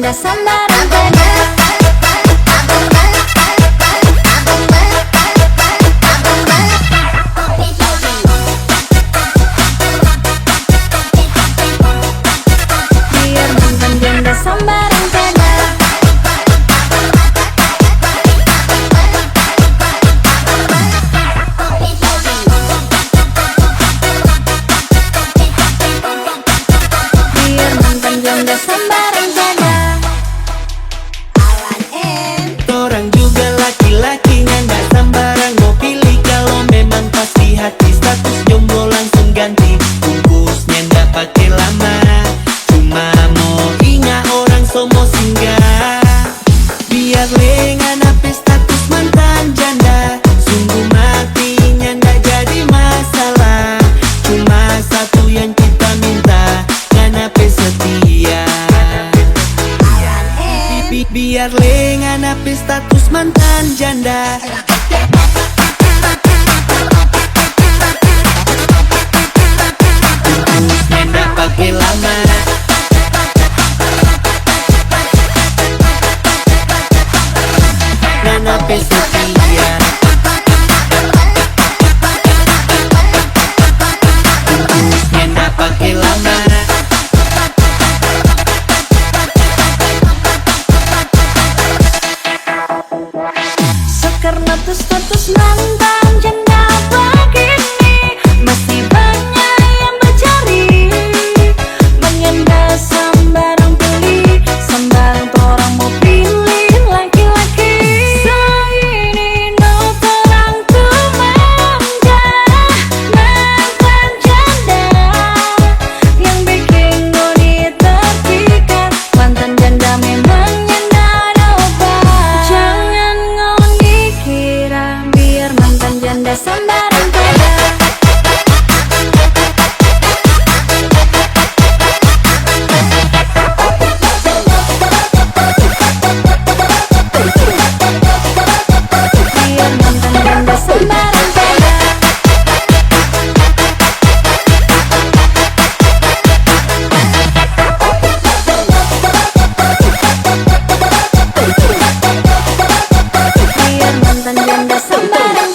janda sambaran janda. Biar mantan janda sambaran janda. Biar mantan janda sambaran janda. Alan M. Orang juga laki-lakinya nggak sembarang mau pilih. Kalau memang pasti hati status jomblo langsung ganti. Bungkusnya nggak pakai lama, cuma mau ingat orang somo singgah. Biar lengan apa status mantan janda. Sungguh matinya nggak jadi masalah. Cuma satu yang kita minta, nganape setia. Biar lengan apa status mantan janda. Bungkusnya nggak pakai lama, nganape setia. Bungkusnya nggak pakai lama. Karena tuh status mantan janda begini, masih banyak yang bercari. Menyenda sambarang pilih, sambarang orang mau pilih laki-laki. Saini no terang tuh manja, mantan janda yang bikin ngoni terpikat. Mantan janda memang nyenda obat. Jangan ngoni kira biar mantan janda sambaran janda. Biar mantan janda sambaran janda. Biar mantan janda sambaran